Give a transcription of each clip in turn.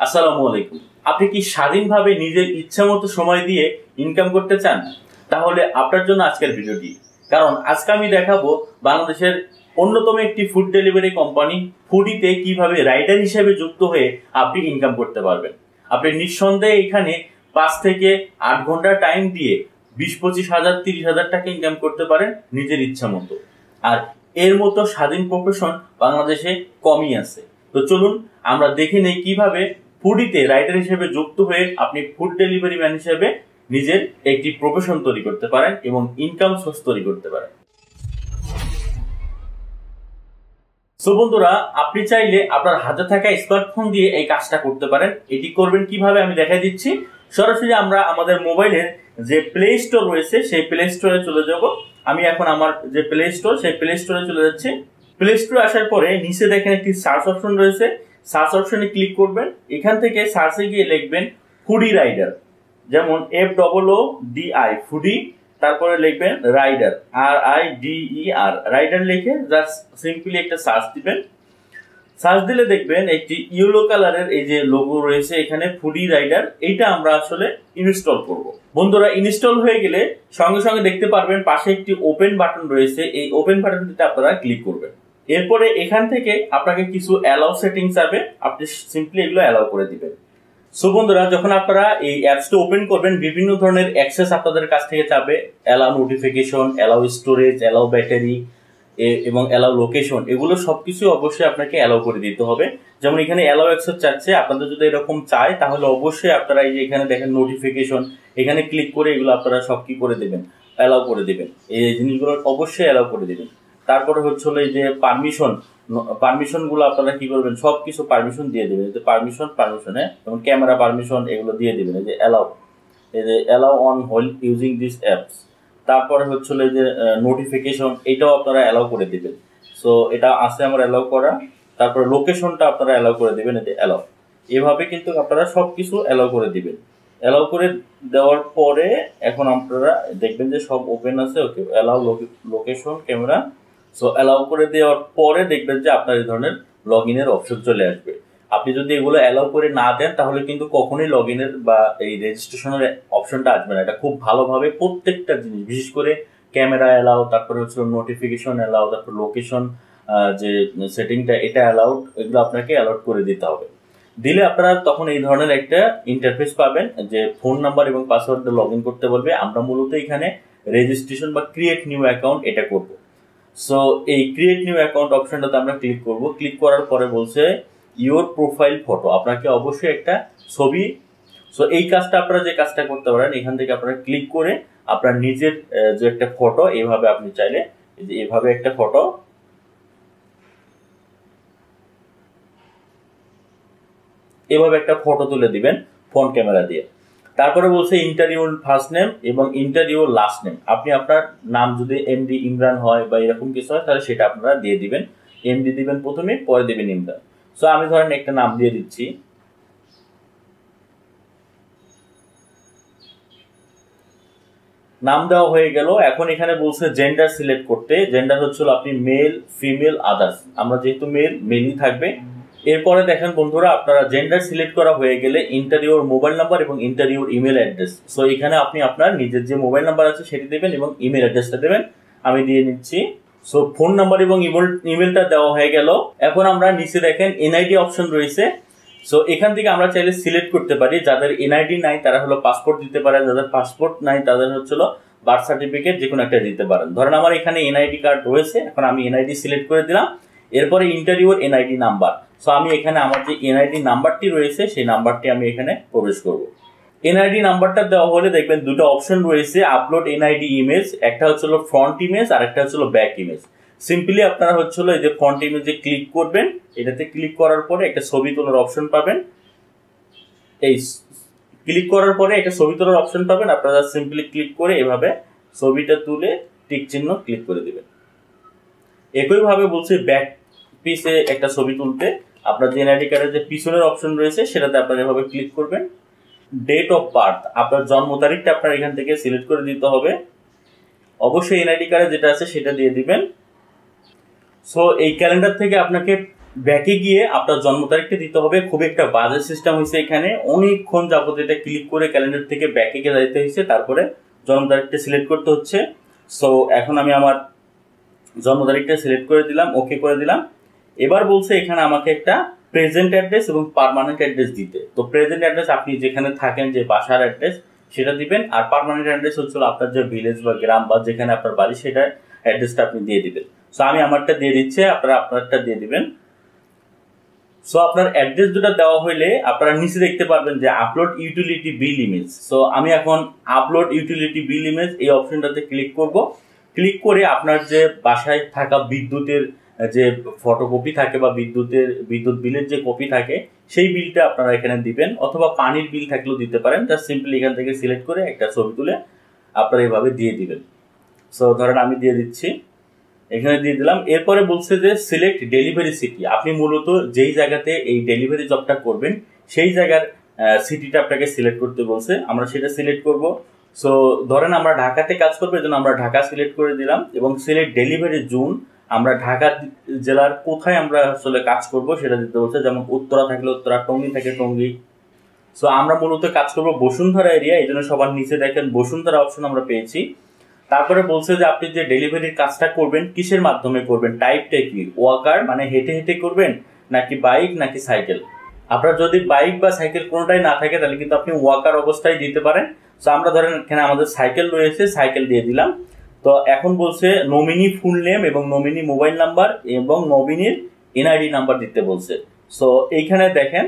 আসসালামু আলাইকুম। আপনি কি স্বাধীনভাবে নিজের ইচ্ছামতো সময় দিয়ে ইনকাম করতে চান? তাহলে আপনার জন্য আজকের ভিডিওটি। কারণ আজকে আমি দেখাবো বাংলাদেশের অন্যতম একটি ফুড ডেলিভারি কোম্পানি ফুডিতে কিভাবে রাইডার হিসেবে যুক্ত হয়ে আপনি ইনকাম করতে পারবেন। আপনি নিঃসন্দেহে এখানে 5 থেকে 8 ঘন্টা টাইম দিয়ে 20-25 হাজার 30 হাজার টাকা ইনকাম করতে পারেন নিজের ইচ্ছা মতো। আর এর মতো স্বাধীন প্রফেশন বাংলাদেশে কমই আছে। তো চলুন আমরা দেখে নেই কিভাবে ফুডিতে রাইডার হিসেবে যুক্ত হয়ে আপনি ফুড ডেলিভারি ম্যান হিসেবে নিজের একটি প্রফেশন তৈরি করতে পারেন এবং ইনকাম সোর্স তৈরি করতে পারেন। সো বন্ধুরা, আপনি চাইলে আপনার হাতে থাকা স্মার্টফোন দিয়ে এই কাজটা করতে পারেন। এটি করবেন কিভাবে আমি দেখাই দিচ্ছি। সরাসরি আমরা আমাদের মোবাইলের যে প্লে স্টোর রয়েছে সেই প্লে স্টোরে চলে যাব। আমি এখন আমার যে প্লে স্টোর সেই প্লে স্টোরে চলে যাচ্ছি। প্লে স্টোরে আসার পরে নিচে দেখেন একটি সার্চ অপশন রয়েছে। সার্চ অপশনে ক্লিক করবেন। এখান থেকে সার্চে গিয়ে লিখবেন ফুডি রাইডার, যেমন FOODI ফুডি, তারপরে লিখবেন রাইডার RIDER রাইডার লিখে জাস্ট সিম্পলি একটা সার্চ দিবেন। সার্চ দিলে দেখবেন একটি ইয়েলো কালারের এই যে লোগো রয়েছে এখানে ফুডি রাইডার, এইটা আমরা আসলে ইনস্টল করব। বন্ধুরা, ইনস্টল হয়ে গেলে সঙ্গে সঙ্গে দেখতে পারবেন পাশে একটি ওপেন বাটন রয়েছে। এই ওপেন বাটনটিতে আপনারা ক্লিক করবেন। এরপরে এখান থেকে আপনাকে কিছু অ্যালাউ সেটিংস যাবে, আপনি সিম্পলি এগুলো অ্যালাউ করে দিবেন। সো বন্ধুরা, যখন আপনারা এই অ্যাপসটা ওপেন করবেন বিভিন্ন ধরনের অ্যাক্সেস আপনাদের কাছ থেকে চাবে। Allow notification, allow storage, allow battery এবং অ্যালাউ লোকেশন, এগুলো সবকিছু অবশ্যই আপনাকে অ্যালাউ করে দিতে হবে। যেমন এখানে অ্যালাউ অ্যাক্সেস চাচ্ছে, আপনাদের যদি এরকম চায় তাহলে অবশ্যই আপনারা এই যে এখানে দেখেন নোটিফিকেশন, এখানে ক্লিক করে এগুলো আপনারা সব কি করে দেবেন, অ্যালাউ করে দেবেন। এই জিনিসগুলো অবশ্যই অ্যালাউ করে দেবেন। তারপরে হচ্ছে এই যে পারমিশনগুলো আপনারা কি করবেন, সব কিছু পারমিশন দিয়ে দেবেন। এই যে পারমিশন যেমন ক্যামেরা পারমিশন এগুলো দিয়ে দেবেন। এই যে allow on hold using this apps. তারপরে হচ্ছে এই যে নোটিফিকেশন, এটাও আপনারা অ্যালাউ করে দেবেন। সো এটা আছে আমার অ্যালাউ করা। তারপরে লোকেশনটা আপনারা অ্যালাউ করে দেবেন, এতে অ্যালাউ। এভাবে কিন্তু আপনারা সব কিছু অ্যালাউ করে দিবেন। অ্যালাউ করে দেওয়ার পরে এখন আপনারা দেখবেন যে সব ওপেন আছে। Okay, allow location camera. So allow করে দেওয়ার পরে দেখবেন যে আপনার এই ধরনের লগ ইনের অপশন চলে আসবে। আপনি যদি এগুলো অ্যালাউ করে না দেন তাহলে কিন্তু কখনোই লগ ইনের বা এই রেজিস্ট্রেশনের অপশনটা আসবে না। এটা খুব ভালোভাবে প্রত্যেকটা জিনিস, বিশেষ করে ক্যামেরা অ্যালাউ, তারপরে হচ্ছে নোটিফিকেশন অ্যালাউ, তারপর লোকেশন যে সেটিংটা এটা অ্যালাউড, এগুলো আপনাকে অ্যালাউড করে দিতে হবে। দিলে আপনারা তখন এই ধরনের একটা ইন্টারফেস পাবেন যে ফোন নাম্বার এবং পাসওয়ার্ড দিয়ে লগ ইন করতে বলবে। আমরা মূলত এখানে রেজিস্ট্রেশন বা ক্রিয়েট নিউ অ্যাকাউন্ট এটা করব। সো এই ক্রিয়েট নিউ অ্যাকাউন্ট অপশনটাতে আমরা ক্লিক করব। ক্লিক করার পরে বলছে ইওর প্রোফাইল ফটো, আপনাকে অবশ্যই একটা ছবি। সো এই কাজটা আপনারা যে কাজটা করতে পারেন, এখান থেকে আপনারা ক্লিক করে আপনার নিজের যে একটা ফটো, এইভাবে আপনি চাইলে এভাবে একটা ফটো তুলে দিবেন ফ্রন্ট ক্যামেরা দিয়ে। তারপরে বলছে ইন্টার ইউর ফার্স্ট নেম এবং ইন্টার ইউর লাস্ট নেম। আপনি আপনার নাম যদি MD ইমরান হয় বা এরকম কিছু হয় তাহলে সেটা আপনারা দিয়ে দিবেন। MD দিবেন প্রথমে, পরে দিবেন ইমরান। সো আমি ধরেন একটা নাম দিয়ে দিচ্ছি। নাম দেওয়া হয়ে গেল। এখন এখানে বলছে জেন্ডার সিলেক্ট করতে। জেন্ডার হচ্ছে আপনি মেল, ফিমেল, আদার্স। আমরা যেহেতু মেলই থাকবে। এরপরে দেখেন বন্ধুরা, আপনারা জেন্ডার সিলেক্ট করা হয়ে গেলে ইন্টার ইউর মোবাইল নাম্বার এবং inter your email address. So এখানে আপনি আপনার নিজের যে মোবাইল নাম্বার আছে সেটি দেবেন এবং ইমেল অ্যাড্রেসটা দেবেন। আমি দিয়ে নিচ্ছি। সো ফোন নাম্বার এবং ইমেলটা দেওয়া হয়ে গেল। এখন আমরা নিচে দেখেন NID অপশন রয়েছে। সো এখান থেকে আমরা চাইলে সিলেক্ট করতে পারি। যাদের NID নাই তারা হলো পাসপোর্ট দিতে পারে, যাদের পাসপোর্ট নাই তাদের হচ্ছিল বার্থ সার্টিফিকেট, যে কোনো একটা দিতে পারেন। ধরেন আমার এখানে NID কার্ড রয়েছে, এখন আমি NID সিলেক্ট করে দিলাম। এরপরে ইন্টারভিউর NID নাম্বার। সো আমি এখানে আমার যে NID নাম্বারটি রয়েছে সেই নাম্বারটি আমি এখানে প্রবেশ করব। NID নাম্বারটা দেওয়া হলে দেখবেন দুটো অপশন রয়েছে, আপলোড NID ইমেজ। একটা হচ্ছিল ফ্রন্ট ইমেজ আর একটা হচ্ছিল ব্যাক ইমেজ। সিম্পলি আপনারা হচ্ছিল এই যে ফ্রন্ট ইমেজে ক্লিক করবেন। এটাতে ক্লিক করার পরে একটা ছবি তোলার অপশন পাবেন। এই ক্লিক করার পরে একটা ছবি তোলার অপশন পাবেন। আপনারা সিম্পলি ক্লিক করে এভাবে ছবিটা তুলে টিক চিহ্ন ক্লিক করে দিবেন। একইভাবে বলছে ব্যাক পিসে একটা ছবি তুলতে আপনার যে NID কার্ডের যে পিছনের অপশন রয়েছে সেটাতে আপনারা এভাবে ক্লিক করবেন। ডেট অফ বার্থ, আপনার জন্ম তারিখটা আপনার এখান থেকে সিলেক্ট করে দিতে হবে। অবশ্যই NID কার্ডে যেটা আছে সেটা দিয়ে দিবেন। সো এই ক্যালেন্ডার থেকে আপনাকে ব্যাকে গিয়ে আপনার জন্ম তারিখটা দিতে হবে। খুব একটা বাজে সিস্টেম হয়েছে এখানে, অনেকক্ষণ যাবত এটা ক্লিক করে ক্যালেন্ডার থেকে ব্যাকে গিয়ে যাইতে হয়েছে, তারপরে জন্ম তারিখটা সিলেক্ট করতে হচ্ছে। সো এখন আমি আমার জন্ম তারিখটা সিলেক্ট করে দিলাম, ওকে করে দিলাম। এবার বলছে এখানে আমাকে একটা প্রেজেন্ট অ্যাড্রেস এবং পার্মানেন্ট অ্যাড্রেস দিতে। তো প্রেজেন্ট অ্যাড্রেস আপনি যেখানে থাকেন, যে বাসার অ্যাড্রেস সেটা দিবেন, আর পার্মানেন্ট অ্যাড্রেস হচ্ছে আপনার যে ভিলেজ বা গ্রাম বা যেখানে আপনার বাড়ি সেটা অ্যাড্রেসটা আপনি দিয়ে দিবেন। সো আমি আমারটা দিয়ে দিচ্ছি, আপনারা আপনারটা দিয়ে দিবেন। সো আপনার অ্যাড্রেস দুটো দেওয়া হইলে আপনারা নিচে দেখতে পারবেন যে upload utility bill image. So আমি এখন আপলোড ইউটিলিটি বিল ইমেজ এই অপশনটাতে ক্লিক করব। ক্লিক করে আপনার যে বাসায় থাকা বিদ্যুতের যে ফটোকপি থাকে বা বিদ্যুৎ বিলের যে কপি থাকে সেই বিলটা আপনারা এখানে দিবেন, অথবা পানির বিল থাকলেও দিতে পারেন। জাস্ট সিম্পলি এখান থেকে সিলেক্ট করে একটা ছবি তুলে আপনারা এইভাবে দিয়ে দিবেন। সো ধরেন আমি দিয়ে দিচ্ছি, এখানে দিয়ে দিলাম। এরপরে বলছে যে সিলেক্ট ডেলিভারি সিটি। আপনি মূলত যেই জায়গাতে এই ডেলিভারি জবটা করবেন সেই জায়গার সিটিটা আপনাকে সিলেক্ট করতে বলছে, আমরা সেটা সিলেক্ট করব। সো ধরেন আমরা ঢাকাতে কাজ করবো, এই জন্য আমরা ঢাকা সিলেক্ট করে দিলাম, এবং সিলেক্ট ডেলিভারি জোন, আমরা ঢাকা জেলার কোথায় আমরা আসলে কাজ করব সেটা দিতে বলছে। যেমন উত্তরা থাকলে উত্তরা, টঙ্গী থাকে টঙ্গী। সো আমরা মূলত কাজ করবো বসুন্ধরা এরিয়া, এই জন্য সবার নিচে দেখেন বসুন্ধরা অপশন আমরা পেয়েছি। তারপরে বলছে যে আপনি যে ডেলিভারির কাজটা করবেন কিসের মাধ্যমে করবেন, টাইপটা কি, ওয়াকার মানে হেঁটে হেঁটে করবেন, নাকি বাইক, নাকি সাইকেল। আপনার যদি বাইক বা সাইকেল কোনোটাই না থাকে তাহলে কিন্তু আপনি ওয়াকার অবস্থায় দিতে পারেন। তো আমরা ধরেন এখানে আমাদের সাইকেল রয়েছে, সাইকেল দিয়ে দিলাম। তো এখন বলছে নমিনি ফুল নেম এবং নমিনি মোবাইল নাম্বার এবং নমিনির এনআইডি নাম্বার দিতে বলছে। সো এইখানে দেখেন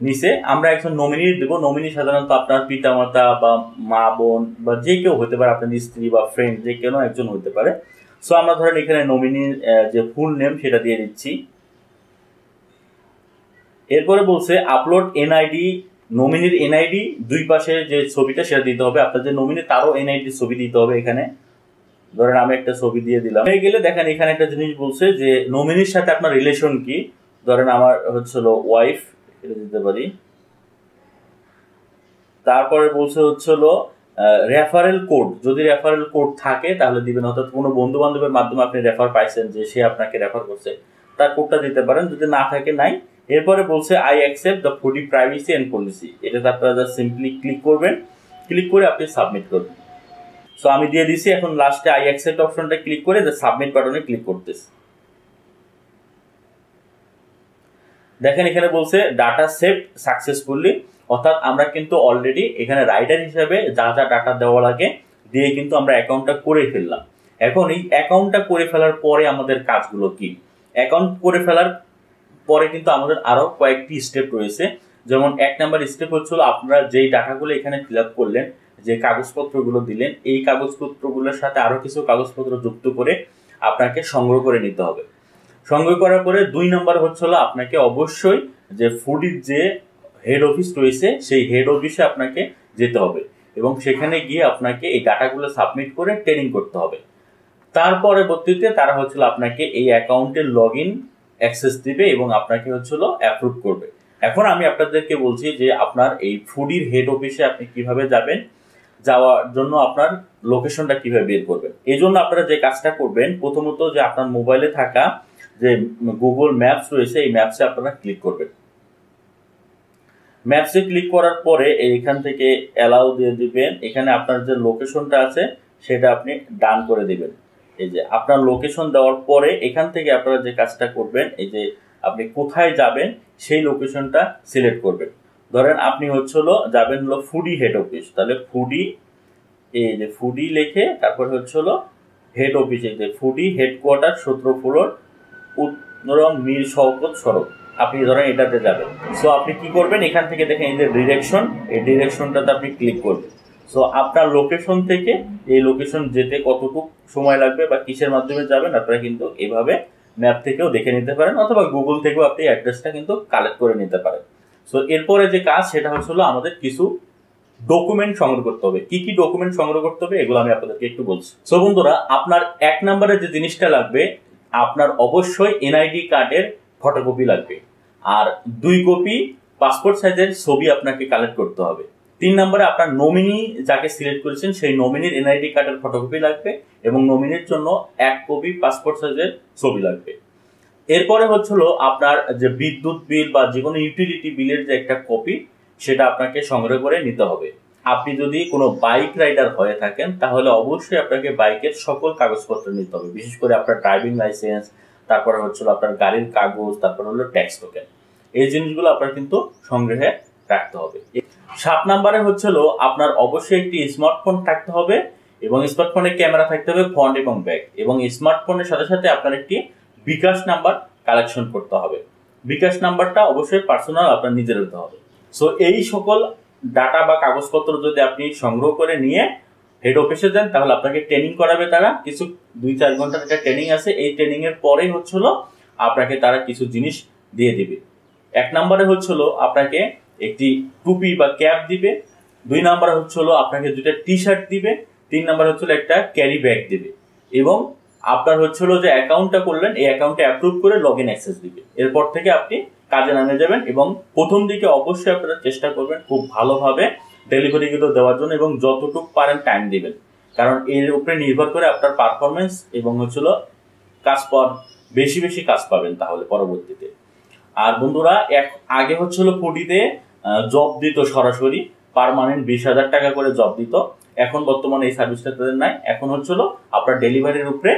নিচে আমরা একজন নমিনি দেবো। নমিনি সাধারণত আপনার পিতামাতা বা মা বোন বা যে কেউ হতে পারে, আপনার স্ত্রী বা ফ্রেন্ড যে কেউ একজন হতে পারে। সো আমরা ধরেন এখানে নমিনির যে ফুল নেম সেটা দিয়ে দিচ্ছি। এরপরে বলছে আপলোড এনআইডি, নমিনির এনআইডি দুই পাশে যে ছবিটা সেটা দিতে হবে। আপনার যে নমিনি তারও এনআইডি ছবি দিতে হবে এখানে। ধরেন আমি একটা ছবি দিয়ে দিলাম। হয়ে গেলে দেখেন এখানে একটা জিনিস বলছে যে নমিনির সাথে আপনার রিলেশন কি। ধরেন আমার হচ্ছিল ওয়াইফ, এটা দিতে পারি। তারপরে বলছে হচ্ছিল রেফারেল কোড, যদি রেফারেল কোড থাকে তাহলে দিবেন, অর্থাৎ কোনো বন্ধু বান্ধবের মাধ্যমে আপনি রেফার পাইছেন যে সে আপনাকে রেফার করছে, তার কোডটা দিতে পারেন। যদি না থাকে নাই। এরপরে বলছে I accept the foodie privacy and policy, এটাতে আপনারা জাস্ট সিম্পলি ক্লিক করবেন, ক্লিক করে আপনি সাবমিট করবেন। সো আমি দিয়ে দিছি। এখন লাস্টে আই অ্যাকসেপ্ট অপশনটা ক্লিক করে দ্য সাবমিট বাটনে ক্লিক করতেছি। দেখেন এখানে বলছে ডাটা সেভড সাকসেসফুলি, অর্থাৎ আমরা কিন্তু অলরেডি এখানে রাইডার হিসাবে যা যা ডাটা দেওয়া লাগে দিয়ে কিন্তু আমরা অ্যাকাউন্টটা করে ফেললাম। এখন এই অ্যাকাউন্টটা করে ফেলার পরে আমাদের কাজগুলো কি, অ্যাকাউন্ট করে ফেলার পরে কিন্তু আমাদের আরো কয়েকটি স্টেপ রয়েছে। যেমন 1 নাম্বার স্টেপ হচ্ছিল আপনারা যেই ডাটাগুলো এখানে ফিল আপ করলেন, যে কাগজপত্রগুলো দিলেন, এই কাগজপত্রগুলোর সাথে আরো কিছু কাগজপত্র যুক্ত করে আপনাকে সংগ্রহ করে নিতে হবে। সংগ্রহ করার পরে 2 নাম্বার হচ্ছিল আপনাকে অবশ্যই যে ফুডির যে হেড অফিস রয়েছে সেই হেড অফিসে আপনাকে যেতে হবে, এবং সেখানে গিয়ে আপনাকে এই ডাটাগুলো সাবমিট করে ট্রেনিং করতে হবে। তার পরবর্তীতে তারা হচ্ছিল আপনাকে এই অ্যাকাউন্টের লগ ইন অ্যাক্সেস দিবে এবং আপনাকে হচ্ছিল অ্যাপ্রুভ করবে। এখন আমি আপনাদেরকে বলছি যে আপনার এই ফুডির হেড অফিসে আপনি কিভাবে যাবেন, যাওয়ার জন্য আপনার লোকেশনটা কিভাবে বের করবেন। এই জন্য আপনারা যে কাজটা করবেন, প্রথমত যে আপনার মোবাইলে থাকা যে গুগল ম্যাপস রয়েছে এই ম্যাপসে আপনারা ক্লিক করবেন। ম্যাপসে ক্লিক করার পরে এইখান থেকে অ্যালাউ দিয়ে দিবেন। এখানে আপনার যে লোকেশনটা আছে সেটা আপনি ডান করে দিবেন। এই যে আপনার লোকেশন দেওয়ার পরে এখান থেকে আপনারা যে কাজটা করবেন, এই যে আপনি কোথায় যাবেন সেই লোকেশনটা সিলেক্ট করবেন। ধরেন আপনি হচ্ছিল যাবেন হলো ফুডি হেড অফিস, তাহলে ফুডি, এই যে ফুডি লিখে তারপরে হচ্ছিল হেড অফিস, এই যে ফুডি হেডকোয়ার্টার 17 ফ্লোর উত্তরম মীর শওকত সড়ক, আপনি ধরেন এটাতে যাবেন। সো আপনি কি করবেন, এখান থেকে দেখেন এই যে ডিরেকশন, এই ডিরেকশনটাতে আপনি ক্লিক করবেন। সো আপনার লোকেশন থেকে এই লোকেশন যেতে কতটুকু সময় লাগবে বা কিসের মাধ্যমে যাবেন আপনারা কিন্তু এভাবে ম্যাপ থেকেও দেখে নিতে পারেন, অথবা গুগল থেকেও আপনি অ্যাড্রেসটা কিন্তু কালেক্ট করে নিতে পারেন। সো এরপরে যে কাজ সেটা হচ্ছিল আমাদের কিছু ডকুমেন্ট সংগ্রহ করতে হবে। কি কি ডকুমেন্ট সংগ্রহ করতে হবে এগুলো আমি আপনাদেরকে একটু বলছি। সো বন্ধুরা, আপনার 1 নম্বরে যে জিনিসটা লাগবে, আপনার অবশ্যই এনআইডি কার্ডের ফটোকপি লাগবে, আর 2 কপি পাসপোর্ট সাইজের ছবি আপনাকে কালেক্ট করতে হবে। 3 নম্বরে আপনার নমিনি যাকে সিলেক্ট করেছেন সেই নমিনির এনআইডি কার্ডের ফটোকপি লাগবে, এবং নমিনির জন্য 1 কপি পাসপোর্ট সাইজের ছবি লাগবে। এরপরে হচ্ছিল আপনার যে বিদ্যুৎ বিল বা যে কোনো ইউটিলিটি বিলের যে একটা কপি, সেটা আপনাকে সংগ্রহ করে নিতে হবে। আপনি যদি কোনো বাইক রাইডার হয়ে থাকেন তাহলে অবশ্যই আপনাকে বাইকের সকল কাগজপত্র নিতে হবে, বিশেষ করে আপনার ড্রাইভিং লাইসেন্স, তারপরে হচ্ছিল আপনার গাড়ির কাগজ, তারপর হলো ট্যাক্স টোকেন। এই জিনিসগুলো আপনার কিন্তু সংগ্রহে রাখতে হবে। 7 নম্বরে হচ্ছিল আপনার অবশ্যই একটি স্মার্টফোন থাকতে হবে এবং স্মার্টফোনের ক্যামেরা থাকতে হবে ফ্রন্ট এবং ব্যাক, এবং স্মার্টফোনের সাথে সাথে আপনার একটি বিকাশ নাম্বার কালেকশন করতে হবে। বিকাশ নাম্বারটা অবশ্যই পার্সোনাল, আপনার নিজের হতে হবে। সো এই সকল ডাটা বা কাগজপত্র যদি আপনি সংগ্রহ করে নিয়ে হেড অফিসে যান, তাহলে আপনাকে ট্রেনিং করাবে তারা, কিছু 2-4 ঘন্টার একটা ট্রেনিং আছে। এই ট্রেনিং এর পরেই হচ্ছিল আপনাকে তারা কিছু জিনিস দিয়ে দিবে। 1 নম্বরে হচ্ছিল আপনাকে একটি টুপি বা ক্যাপ দিবে, 2 নম্বরে হচ্ছিল আপনাকে 2টা টি শার্ট দিবে, 3 নম্বরে হচ্ছিল একটা ক্যারি ব্যাগ দিবে, এবং আপনার হচ্ছিল যে অ্যাকাউন্টটা করলেন এই অ্যাকাউন্টে অ্যাপ্রুভ করে লগ ইন অ্যাক্সেস দিবে। এরপর থেকে আপনি কাজে নামে যাবেন, এবং প্রথম দিকে অবশ্যই আপনারা চেষ্টা করবেন খুব ভালোভাবে ডেলিভারিগুলো দেওয়ার জন্য, এবং যতটুকু পারেন টাইম দিবেন, কারণ এর উপরে নির্ভর করে আপনার পারফরমেন্স এবং হচ্ছিল কাজ পাওয়ার বেশি বেশি কাজ পাবেন তাহলে পরবর্তীতে। আর বন্ধুরা, আগে হচ্ছিল ফুটিতে জব দিত সরাসরি পার্মানেন্ট 20,000 টাকা করে জব দিত, এখন বর্তমানে এই সার্ভিসটা তাদের নাই। এখন হচ্ছিল আপনার ডেলিভারির উপরে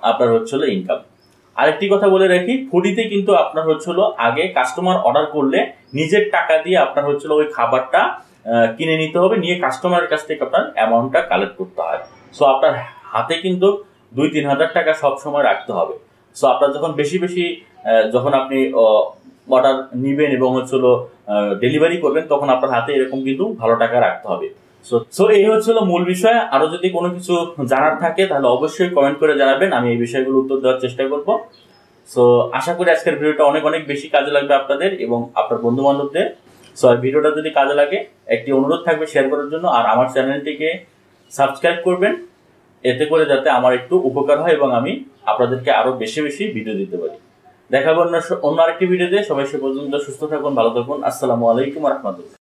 আপনার হচ্ছিল ইনকাম। আরেকটি কথা বলে রাখি, ফুডিতে কিন্তু আপনার হচ্ছিল আগে কাস্টমার অর্ডার করলে নিজের টাকা দিয়ে আপনার হচ্ছিল ওই খাবারটা কিনে নিতে হবে, নিয়ে কাস্টমারের কাছ থেকে আপনার অ্যামাউন্টটা কালেক্ট করতে হয়। সো আপনার হাতে কিন্তু 2-3 হাজার টাকা সবসময় রাখতে হবে। সো আপনার যখন বেশি বেশি যখন আপনি অর্ডার নিবেন এবং হচ্ছিল ডেলিভারি করবেন, তখন আপনার হাতে এরকম কিন্তু ভালো টাকা রাখতে হবে। সো এই হচ্ছিল মূল বিষয়। আরো যদি কোনো কিছু জানার থাকে তাহলে অবশ্যই কমেন্ট করে জানাবেন, আমি এই বিষয়গুলো উত্তর দেওয়ার চেষ্টা করব। সো আশা করি আজকের ভিডিওটা অনেক অনেক বেশি কাজে লাগবে আপনাদের এবং আপনার বন্ধু বান্ধবদের। সো আর ভিডিওটা যদি কাজে লাগে একটি অনুরোধ থাকবে শেয়ার করার জন্য, আর আমার চ্যানেলটিকে সাবস্ক্রাইব করবেন, এতে করে যাতে আমার একটু উপকার হয় এবং আমি আপনাদেরকে আরো বেশি বেশি ভিডিও দিতে পারি। দেখাবো অন্য আরেকটি ভিডিওতে। সবাই সে পর্যন্ত সুস্থ থাকুন, ভালো থাকুন। আসসালামু আলাইকুম ওয়া রাহমাতুল্লাহ।